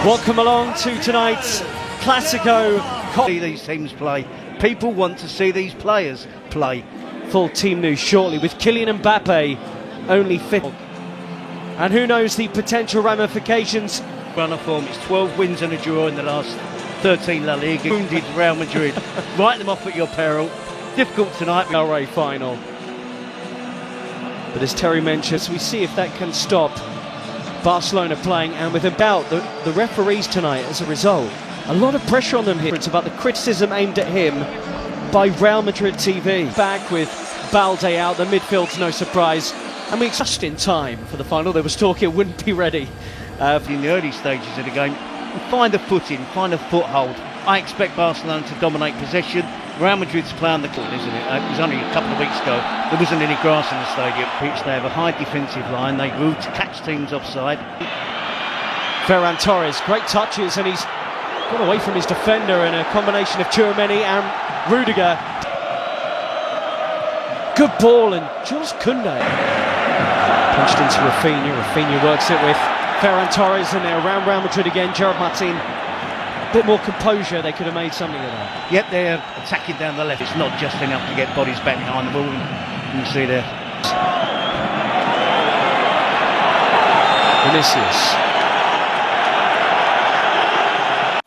Welcome along to tonight's Classico. See these teams play. People want to see these players play. Full team news shortly with Kylian Mbappe only fit. And who knows the potential ramifications. Run of form, it's 12 wins and a draw in the last 13 La Liga. Wounded Real Madrid. Write them off at your peril. Difficult tonight. FAYR final. But as Terry mentions, we see if that can stop Barcelona playing, and with about the referees tonight as a result. A lot of pressure on them here. It's about the criticism aimed at him by Real Madrid TV. Back with Balde out, the midfield's no surprise. And we just in time for the final. There was talk it wouldn't be ready. In the early stages of the game, find a footing, find a foothold. I expect Barcelona to dominate possession. Real Madrid's play on the court, isn't it? It was only a couple of weeks ago. There wasn't any grass in the stadium. They have a high defensive line. They rule to catch teams offside. Ferran Torres, great touches, and he's got away from his defender in a combination of Tchouameni and Rudiger. Good ball, and Jules Koundé punched into Rafinha. Rafinha works it with Ferran Torres, and they're around Real Madrid again. Gerard Martin, a bit more composure, they could have made something of that. Yep, they're attacking down the left. It's not just enough to get bodies back behind the ball. You can see there. Vinicius.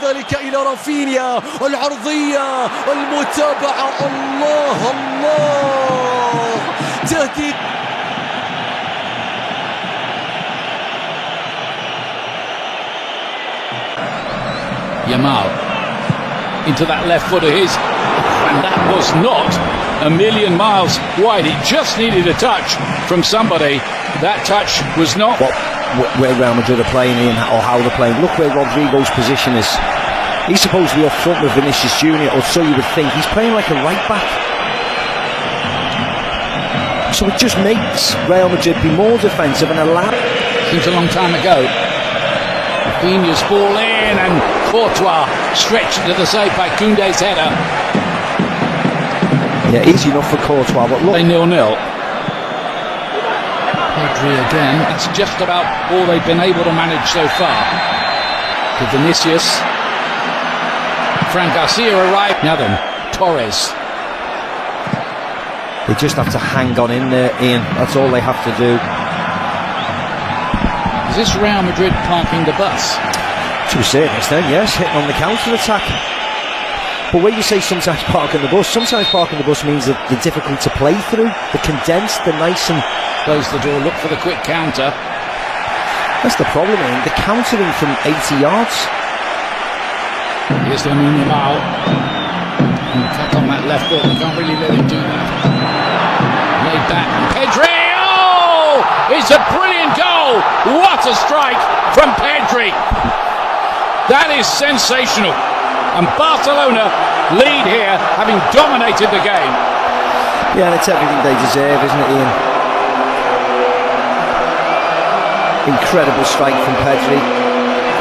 ذلك إلى رافينيا العرضية المتابعة. الله الله تهديد. Yamal into that left foot of his, and that was not a million miles wide. It just needed a touch from somebody. That touch was not where Real Madrid are playing in, or how they're playing. Look where Rodrigo's position is. He's supposed to be up front with Vinicius Junior, or so you would think. He's playing like a right back, so it just makes Real Madrid be more defensive and allow. Seems a long time ago. Rafinha's ball in, and Courtois stretched to the side by Koundé's header. Yeah, easy enough for Courtois, but look. 0-0. Pedri again. That's just about all they've been able to manage so far. To Vinicius. Fran Garcia arrived. Now then, Torres. They just have to hang on in there, Ian. That's all they have to do. Is this Real Madrid parking the bus? To a certain extent, yes, hitting on the counter-attack. But when you say sometimes parking the bus means that they're difficult to play through. They're condensed, they're nice and... Close the door, look for the quick counter. That's the problem, Ian. They're countering from 80 yards. Here's Lamine Yamal. Cut on that left foot, they can't really let him do that. Laid back, Pedri! Oh! It's a brilliant goal! What a strike from Pedri! That is sensational. And Barcelona lead here, having dominated the game. Yeah, and it's everything they deserve, isn't it, Ian? Incredible strike from Pedri.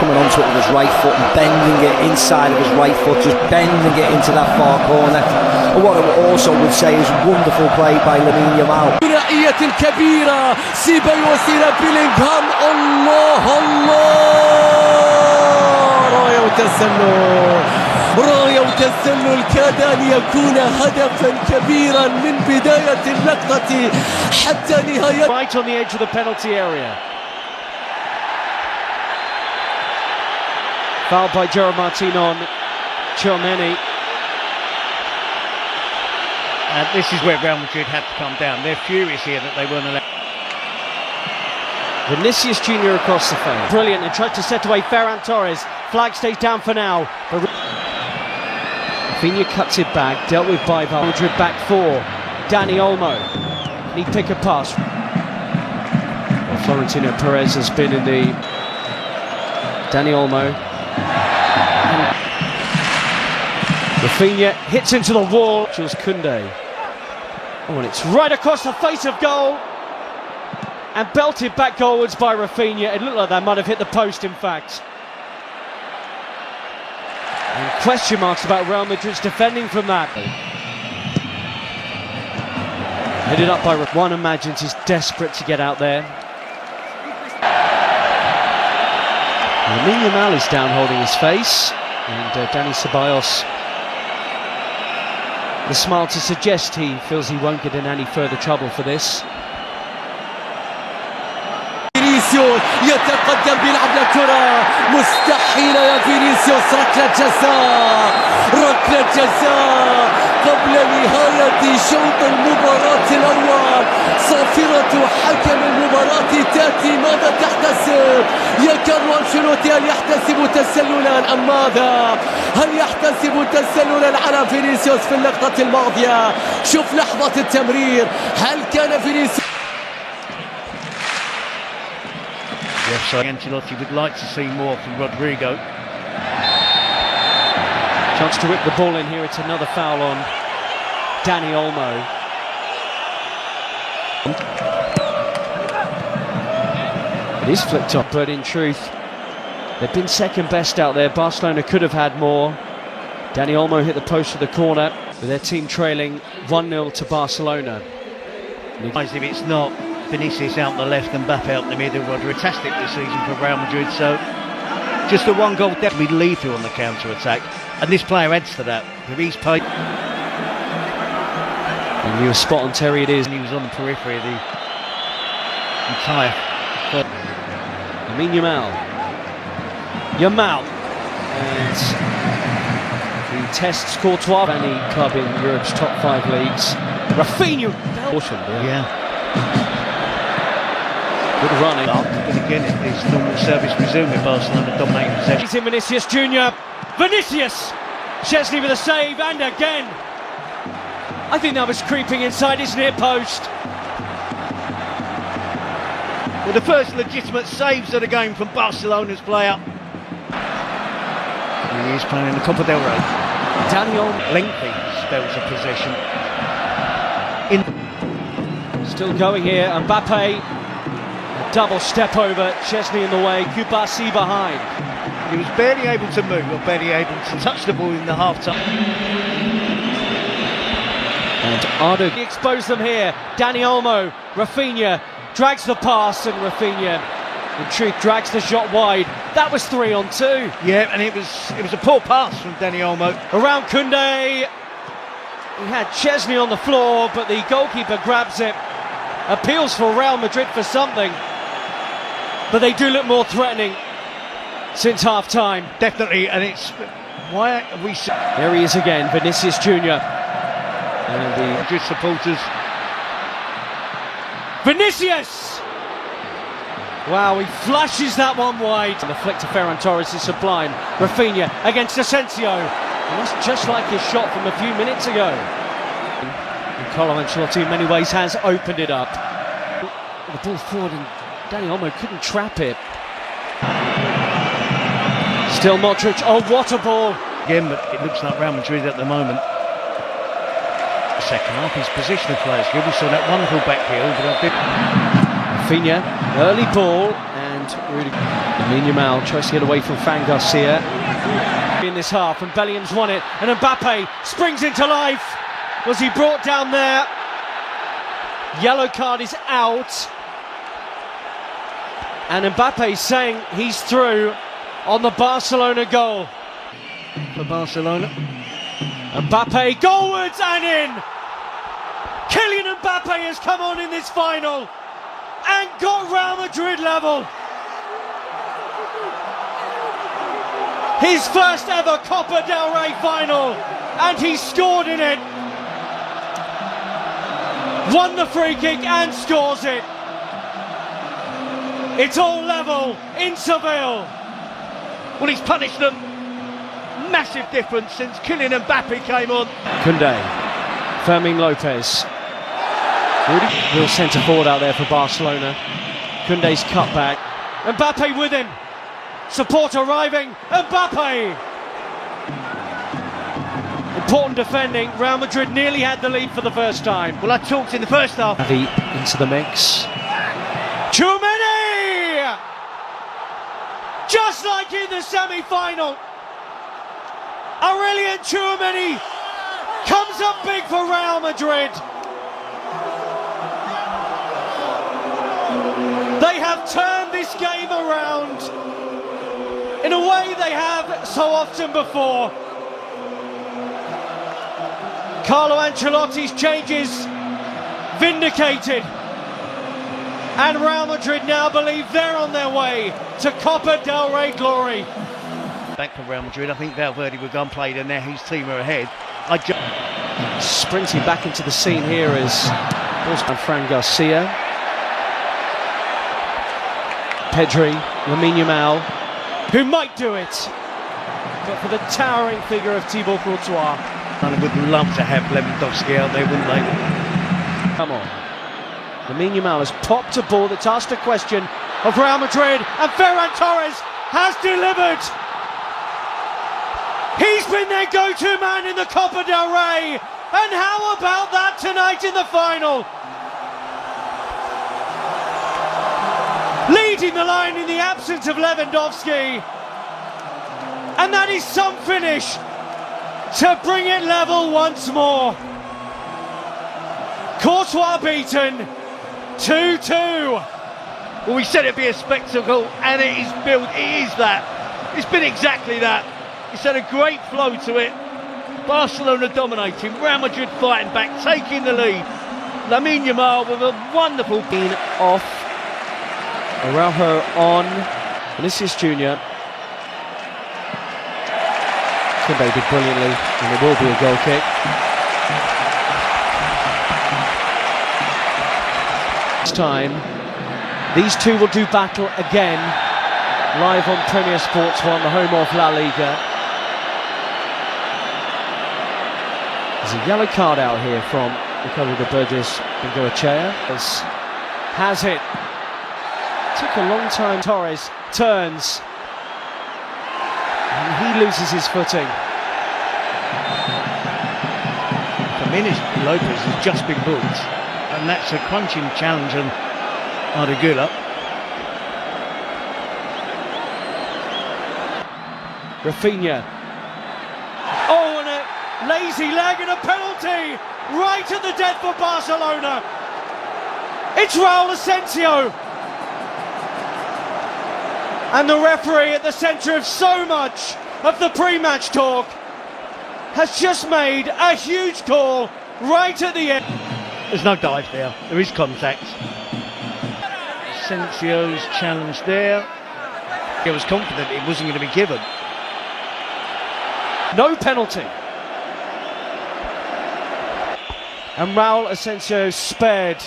Coming onto it with his right foot and bending it inside of his right foot, just bending it into that far corner. And what I also would say is wonderful play by Lamine Yamal. ثنائية كبيرة، سيباي وسيلة بيلينغهام. الله الله، راية وتسلل، راية وتسلل كاد أن يكون هدفا كبيرا من بداية اللقطة حتى نهاية. Right on the edge of the penalty area. Fouled by Gerard Martin on Tchouameni. And this is where Real Madrid had to come down. They're furious here that they weren't allowed. Vinicius Junior across the field. Brilliant, and tried to set away Ferran Torres. Flag stays down for now. Rafinha cuts it back, dealt with by Real Madrid back four. Dani Olmo. Can he pick a pass? Well, Florentino Perez has been in the... Dani Olmo. Rafinha hits into the wall. Jules Koundé. Oh, and it's right across the face of goal. And belted back goalwards by Rafinha. It looked like that might have hit the post, in fact. And question marks about Real Madrid's defending from that. Headed up by one imagines he's desperate to get out there. Lamine Yamal is down holding his face, and Dani Ceballos, the smile to suggest he feels he won't get in any further trouble for this. فينيسيوس يتقدم بيلعب لكرة مستحيلة يا فينيسيوس. ركلة جزاء، ركلة جزاء قبل نهاية شوط المباراة الأول. صافرة حكم المباراة تأتي. ماذا تحتسب يا كارلو أنشيلوتي؟ هل يحتسب تسللا أم ماذا؟ هل يحتسب تسللا على فينيسيوس في اللقطة الماضية؟ شوف لحظة التمرير، هل كان فينيسيوس؟ So Ancelotti would like to see more from Rodrigo. Chance to whip the ball in here. It's another foul on Dani Olmo. It is flicked up, but in truth, they've been second best out there. Barcelona could have had more. Dani Olmo hit the post of the corner, with their team trailing 1-0 to Barcelona. If it's not Vinicius out the left and Mbappe out the middle, fantastic this season for Real Madrid. So just the one goal definitely lethal on the counter-attack, and this player adds to that with his pace. And you were spot on, Terry. It is. And he was on the periphery of the entire. Lamine Yamal, and he tests Courtois, any club in Europe's top 5 leagues. Rafinha, Yeah. Good running. But again, it's normal service resume with Barcelona dominating possession. He's in Vinicius Junior. Vinicius! Chesney with a save, and again. I think that was creeping inside his near post. Well, the first legitimate saves of the game from Barcelona's player. And he is playing in the Copa del Rey. Daniel Lengthy spells of possession. still going here. Mbappe. Double step over, Chesney in the way, Kubasi behind. He was barely able to move, or barely able to touch the ball in the half-time. And Ardo exposed them here. Dani Olmo, Rafinha drags the pass, and Rafinha, in truth, drags the shot wide. That was 3-on-2. Yeah, and it was a poor pass from Dani Olmo. Around Koundé. He had Chesney on the floor, but the goalkeeper grabs it. Appeals for Real Madrid for something. But they do look more threatening since half-time. Definitely, and it's... Why are we... There he is again, Vinicius Junior. And the Madrid supporters. Vinicius! Wow, he flashes that one wide. And the flick to Ferran Torres is sublime. Rafinha against Asensio. And that's just like his shot from a few minutes ago. And Carlo Ancelotti in many ways has opened it up. The ball forward, and Dani Olmo couldn't trap it. Still Modric. Oh, what a ball! Again, but it looks like Real Madrid at the moment. Second half, his positional players good. We saw that wonderful back heel, but a bit. Rafinha, early ball, and really Lamine Yamal tries to get away from Fran Garcia in this half, and Bellingham's won it, and Mbappe springs into life. Was he brought down there? Yellow card is out, and Mbappe saying he's through on the Barcelona goal. For Barcelona. Mbappe goalwards and in! Kylian Mbappe has come on in this final and got Real Madrid level. His first ever Copa del Rey final, and he scored in it. Won the free kick and scores it. It's all level in Seville. Well, he's punished them. Massive difference since Kylian Mbappe came on. Koundé, Fermin Lopez. Real centre forward out there for Barcelona. Koundé's cut back. Mbappe with him. Support arriving. Mbappe. Important defending. Real Madrid nearly had the lead for the first time. Well, I talked in the first half. Xavi into the mix. Tchouameni! Just like in the semi-final. Aurelien Tchouameni comes up big for Real Madrid. They have turned this game around. in a way they have so often before. Carlo Ancelotti's changes vindicated, and Real Madrid now believe they're on their way to Copa del Rey glory. Back for Real Madrid, I think Valverde will go and play, and now his team are ahead. Sprinting back into the scene here is Fran Garcia, Pedri, Lamine Yamal, who might do it, but for the towering figure of Thibaut Courtois. And I would love to have Lewandowski out there, wouldn't they? Come on. Lamine Yamal has popped a ball that's asked a question of Real Madrid, and Ferran Torres has delivered. He's been their go-to man in the Copa del Rey, and how about that tonight in the final? Leading the line in the absence of Lewandowski, and that is some finish to bring it level once more. Courtois beaten, 2-2. Well, we said it'd be a spectacle, and it is built. It is that. It's been exactly that. It's had a great flow to it. Barcelona dominating, Real Madrid fighting back, taking the lead. Lamine Yamal with a wonderful being off. Araujo on. Vinicius Jr. Kimbe did brilliantly, and it will be a goal kick. This time, these two will do battle again, live on Premier Sports 1, the home of La Liga. There's a yellow card out here from Ricardo de Burgos Bengoechea. Has it. Took a long time. Torres turns. And he loses his footing. Jimenez Lopez has just been booked, and that's a crunching challenge on Ardagula. Rafinha. Oh, and a lazy leg and a penalty right at the death for Barcelona. It's Raul Asensio. And the referee at the centre of so much of the pre-match talk has just made a huge call right at the end. There's no dive there, there is contact. Asensio's challenge there. He was confident it wasn't going to be given. No penalty. And Raul Asensio spared.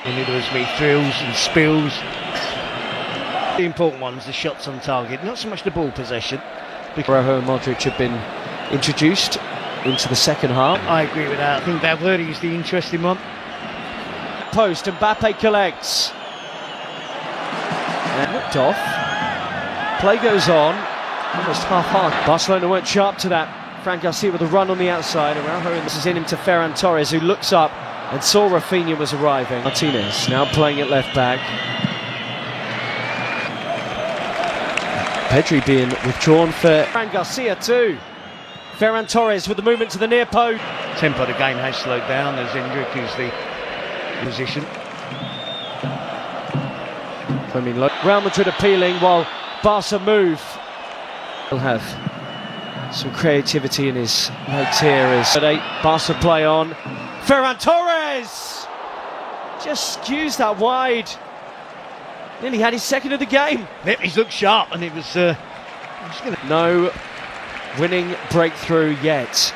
And there was me thrills and spills. The important ones, the shots on target, not so much the ball possession. Araujo and Modric have been introduced into the second half. I agree with that. I think Valverde is the interesting one. Post, Mbappe collects. And whipped off. Play goes on. Almost half-hearted. Barcelona weren't sharp to that. Fran Garcia with a run on the outside. Araujo, and this is in him to Ferran Torres, who looks up and saw Rafinha was arriving. Martinez now playing at left back. Pedri being withdrawn for Fran Garcia too. Ferran Torres with the movement to the near post. Tempo of the game has slowed down as Endrick is the position. Real Madrid appealing while Barca move. He'll have some creativity in his notes here as Barca play on. Ferran Torres just skews that wide. Nearly had his second of the game. Yep, he's looked sharp, and it was no winning breakthrough yet.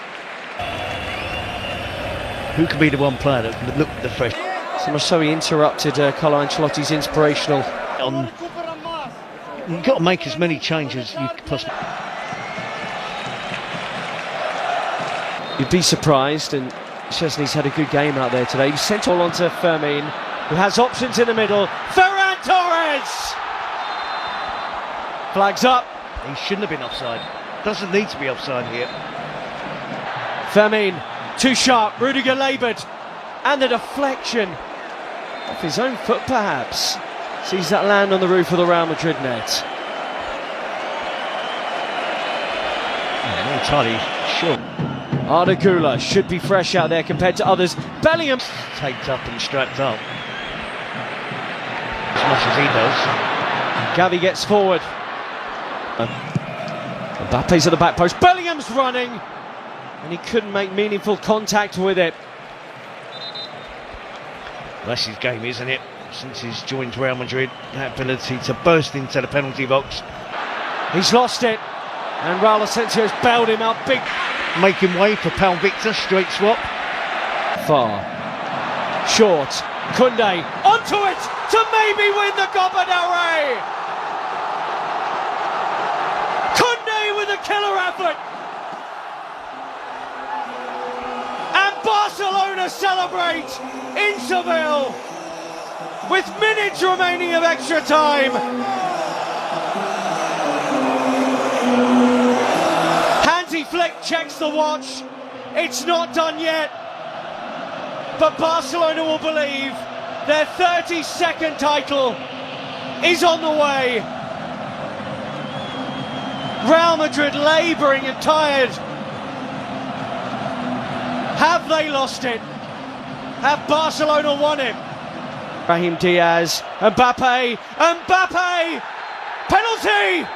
Who could be the one player that would look the fresh? So much so he interrupted Carlo Ancelotti's inspirational. You've got to make as many changes as you could possibly. You'd be surprised, and Szczesny's had a good game out there today. He sent all on to Fermin, who has options in the middle. Ferran Torres! Flags up. He shouldn't have been offside. Doesn't need to be offside here. Fermin, too sharp. Rudiger laboured. And the deflection off his own foot, perhaps. Sees that land on the roof of the Real Madrid net. I'm not entirely sure. Ardagula should be fresh out there compared to others. Bellingham Taped up and strapped up. As much as he does. Gavi gets forward. Mbappe's at the back post, Bellingham's running, and he couldn't make meaningful contact with it. That's his game, isn't it? Since he's joined Real Madrid, that ability to burst into the penalty box. He's lost it, and Raul Asensio's bailed him out big. Making way for Pal Victor, straight swap. Far. Short. Koundé onto it to maybe win the Copa del Rey. Koundé with a killer effort. And Barcelona celebrate in Seville with minutes remaining of extra time. Hansi Flick checks the watch. It's not done yet. But Barcelona will believe their 32nd title is on the way. Real Madrid labouring and tired. Have they lost it? Have Barcelona won it? Brahim Diaz, Mbappe, penalty!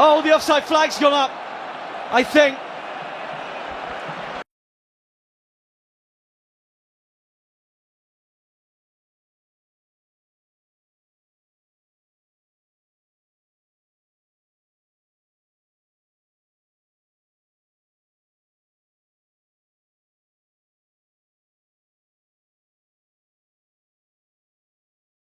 Oh, the offside flag's gone up, I think.